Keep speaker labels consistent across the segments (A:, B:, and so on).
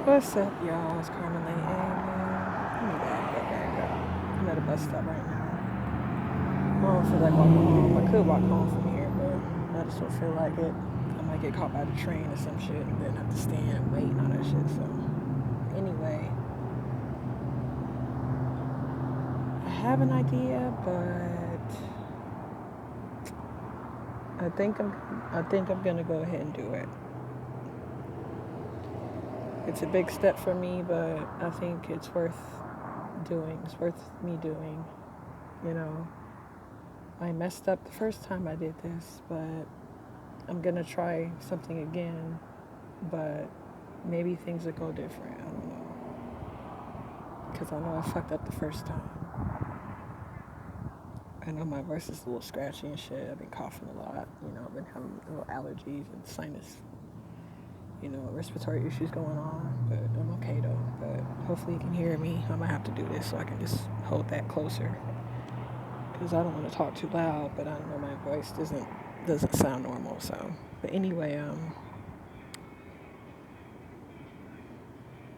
A: What's up, y'all? It's Carmen Lane. Hey, man. Let me back up. I'm at a bus stop right now. I don't feel like walking home. I could walk home from here, but I just don't feel like it. I might get caught by the train or some shit and then have to stand and wait and all that shit. So, anyway, I have an idea, but I think I'm gonna go ahead and do it. It's a big step for me, but I think it's worth doing. It's worth me doing. You know, I messed up the first time I did this, but I'm gonna try something again. But maybe things will go different. I don't know, because I know I fucked up the first time. I know my voice is a little scratchy and shit. I've been coughing a lot. I've been having little allergies and sinus, respiratory issues going on. But I'm okay though. But hopefully you can hear me. I might have to do this so I can just hold that closer. Because I don't want to talk too loud, but I know my voice doesn't sound normal. So, but anyway,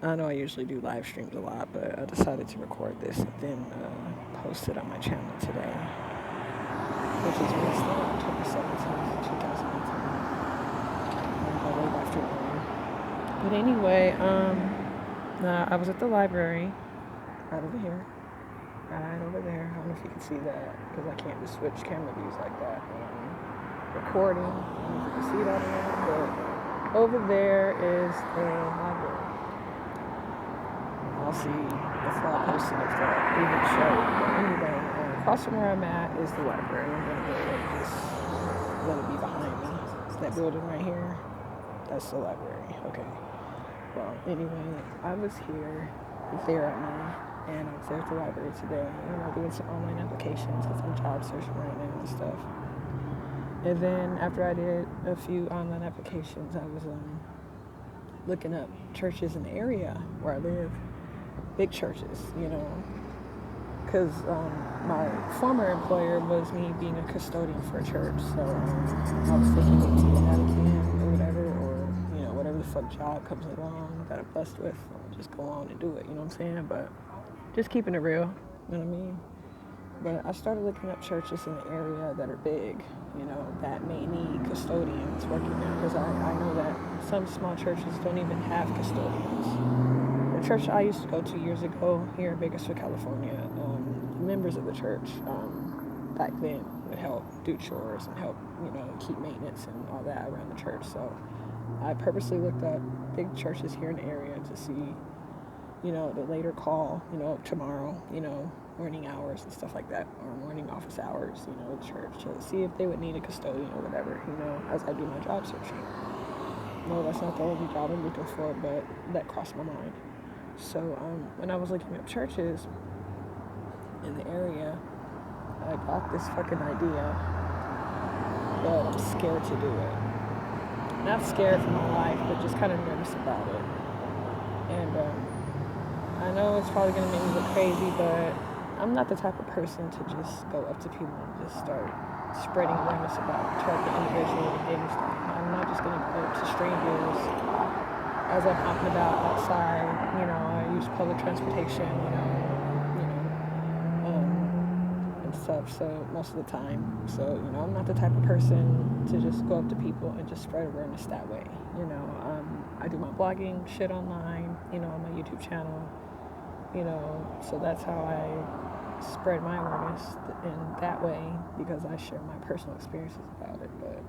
A: I know I usually do live streams a lot, but I decided to record this and then post it on my channel today, which is Wednesday, October 17th, 2018. Way after noon. But anyway, I was at the library, right over here, right over there. I don't know if you can see that, because I can't just switch camera views like that when I'm recording. I don't know if you can see that or not, but over there is the library. I'll see if I'll post it if that even show. But anyway, across from where I'm at is the library. I'm going to go ahead and just let it be behind me. That building right here, that's the library. Okay. Well, anyway, I was there at noon, and I was there at the library today, doing some online applications because I'm job searching right now and stuff. And then after I did a few online applications, I was looking up churches in the area where I live. Big churches, because my former employer was me being a custodian for a church, so I was thinking maybe taking that again or whatever, or whatever the fuck job comes along that I'm blessed with, I'll just go on and do it. You know what I'm saying? But just keeping it real. You know what I mean? But I started looking up churches in the area that are big, that may need custodians working there, because I know that some small churches don't even have custodians. The church I used to go to years ago here in Bakersfield, California, members of the church back then would help do chores and help, keep maintenance and all that around the church. So I purposely looked up big churches here in the area to see, the later call, tomorrow, morning hours and stuff like that, or morning office hours, at church, to see if they would need a custodian or whatever, as I do my job searching. No, that's not the only job I'm looking for, but that crossed my mind. So when I was looking up churches in the area, I got this fucking idea, but I'm scared to do it. Not scared for my life, but just kind of nervous about it. And I know it's probably going to make me look crazy, but I'm not the type of person to just go up to people and just start spreading awareness about target individual and stuff. I'm not just going to go to strangers as I'm out and about outside. I use public transportation, and stuff, so most of the time. So, I'm not the type of person to just go up to people and just spread awareness that way. I do my blogging shit online, on my YouTube channel, so that's how I spread my awareness in that way, because I share my personal experiences about it. But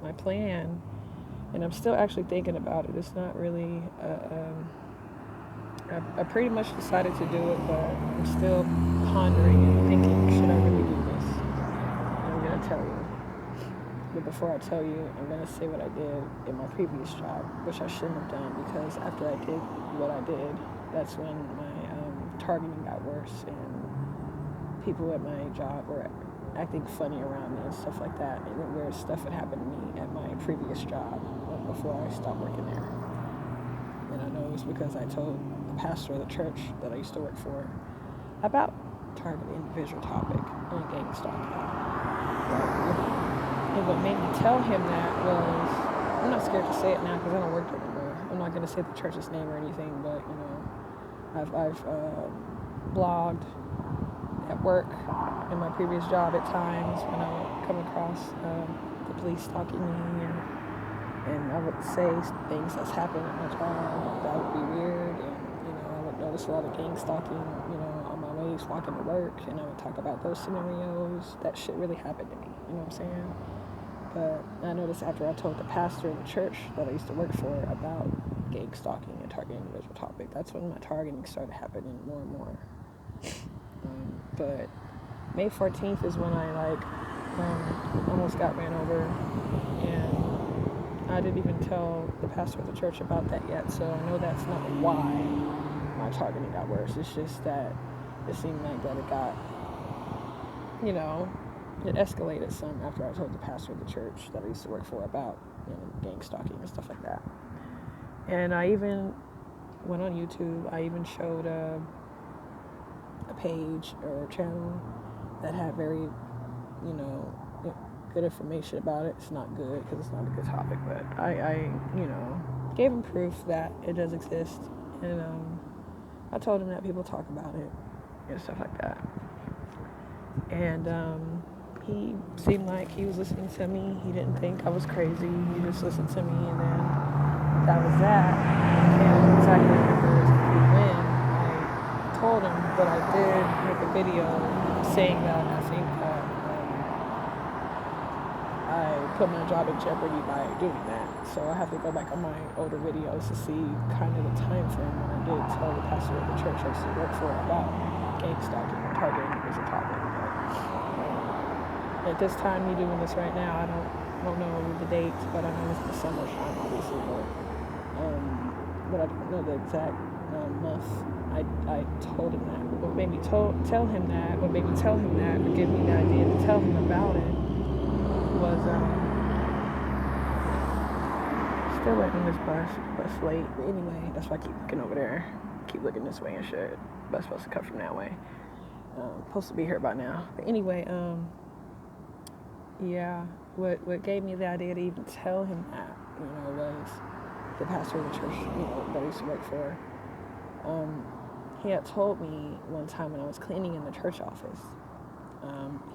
A: my plan, and I'm still actually thinking about it, it's not really I pretty much decided to do it, but I'm still pondering and thinking, should I really do this? And I'm going to tell you. But before I tell you, I'm going to say what I did in my previous job, which I shouldn't have done, because after I did what I did, that's when my targeting got worse, and people at my job were acting funny around me and stuff like that, and weird stuff would happen to me at my previous job before I stopped working there. And I know it was because I told the pastor of the church that I used to work for about target individual topic and gang stalking. And what made me tell him that was I'm not scared to say it now because I don't work there anymore. I'm not going to say the church's name or anything, but, I've blogged at work in my previous job at times when I would come across the police stalking me, and I would say things that's happened at my job that would be weird, and I would notice a lot of gang stalking, on my ways walking to work, and I would talk about those scenarios. That shit really happened to me, you know what I'm saying? But I noticed after I told the pastor of the church that I used to work for about gang stalking and targeting individual topic, that's when my targeting started happening more and more. But May 14th is when I almost got ran over, and I didn't even tell the pastor of the church about that yet, so I know that's not why my targeting got worse. It's just that it seemed like that it got, it escalated some after I told the pastor of the church that I used to work for about gang stalking and stuff like that. And I even went on YouTube. I even showed a page or a channel that had very, good information about it. It's not good because it's not a good topic, but I gave him proof that it does exist, and I told him that people talk about it and stuff like that. And he seemed like he was listening to me. He didn't think I was crazy. He just listened to me, and then that was that. I can't exactly remember when I told him, but I did make a video saying that I think that I put my job in jeopardy by doing that. So I have to go back on my older videos to see kind of the time frame when I did tell the pastor of the church I used to work for about gang stalking and targeting as a topic. At this time, me doing this right now, I don't know the dates, but I know it's the summertime, obviously, but I don't know the exact month. I told him that. What made me tell him that, or give me the idea to tell him about it, was still waiting this bus late. But anyway, that's why I keep looking over there, keep looking this way and shit. Bus supposed to come from that way. Supposed to be here by now. But anyway, yeah, what gave me the idea to even tell him that, was the pastor of the church, that I used to work for. He had told me one time when I was cleaning in the church office,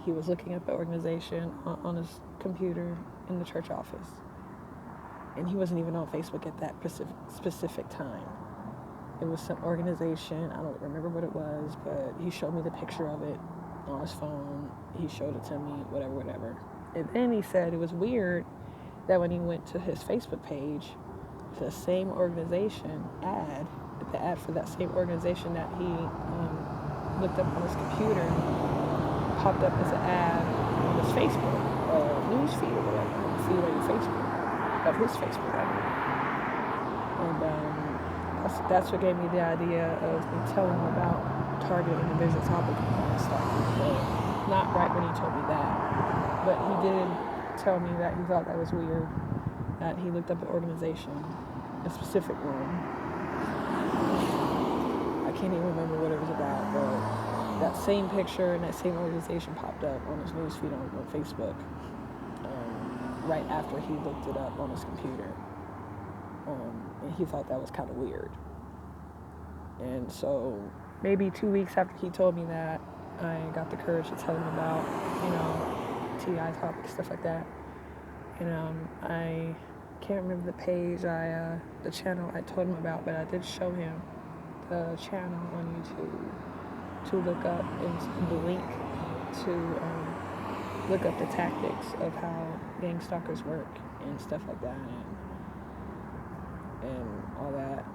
A: he was looking up the organization on his computer in the church office, and he wasn't even on Facebook at that specific time. It was some organization, I don't remember what it was, but he showed me the picture of it on his phone. He showed it to me, whatever. And then he said it was weird that when he went to his Facebook page, the same organization the ad for that same organization that he looked up on his computer popped up as an ad on his Facebook news feed or whatever, feed on your Facebook, of his Facebook. And that's what gave me the idea of me telling him about targeting individual topic and stuff. Not right when he told me that, but he did tell me that he thought that was weird, that he looked up an organization, a specific one. I can't even remember what it was about, but that same picture and that same organization popped up on his newsfeed on Facebook right after he looked it up on his computer. And he thought that was kind of weird. And so maybe 2 weeks after he told me that, I got the courage to tell him about, TI topics, stuff like that. And I can't remember the page, the channel I told him about, but I did show him the channel on YouTube to look up, and the link to look up the tactics of how gang stalkers work and stuff like that, and all that.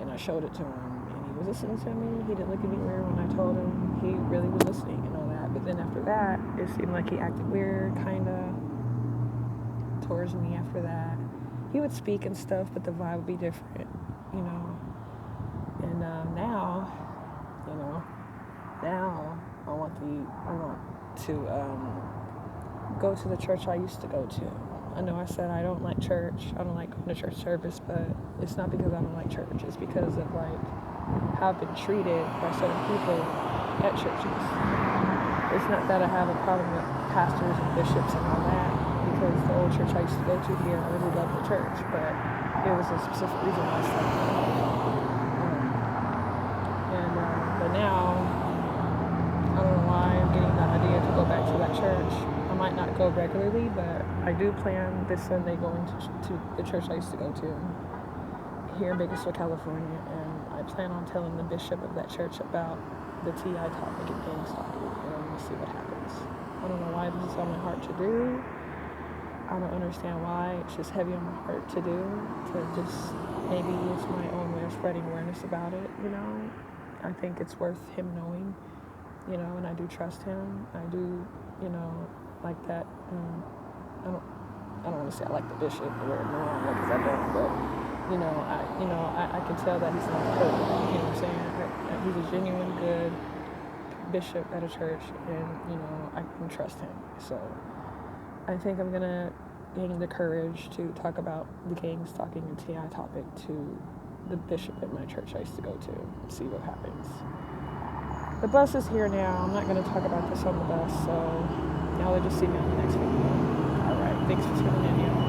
A: And I showed it to him, and he was listening to me. He didn't look at me weird when I told him. He really was listening and all that. But then after that, it seemed like he acted weird, kind of, towards me after that. He would speak and stuff, but the vibe would be different, And now I want to go to the church I used to go to. I know I said I don't like church. I don't like going to church service, but it's not because I don't like church. It's because of how I've been treated by certain people at churches. It's not that I have a problem with pastors and bishops and all that, because because the old church I used to go to here, I really loved the church, but it was a specific reason why I stopped going. But now, I don't know why I'm getting the idea to go back to that church. I might not go regularly, but I do plan this Sunday going to the church I used to go to here in Bakersfield, California, and I plan on telling the bishop of that church about the TI topic and gang stalking, and I'm going to see what happens. I don't know why this is on my heart to do. I don't understand why. It's just heavy on my heart to do. Maybe it's my own way of spreading awareness about it, you know. I think it's worth him knowing, you know, and I do trust him. I do, you know, like that. I don't want to say I like the bishop or wrong, because I don't, but I can tell that he's not good. You know what I'm saying? He's a genuine good bishop at a church, and you know I can trust him. So I think I'm gonna gain the courage to talk about the gang stalking and TI topic to the bishop at my church I used to go to and see what happens. The bus is here now. I'm not gonna talk about this on the bus, so y'all will just see me on the next video. All right, thanks for tuning in, y'all.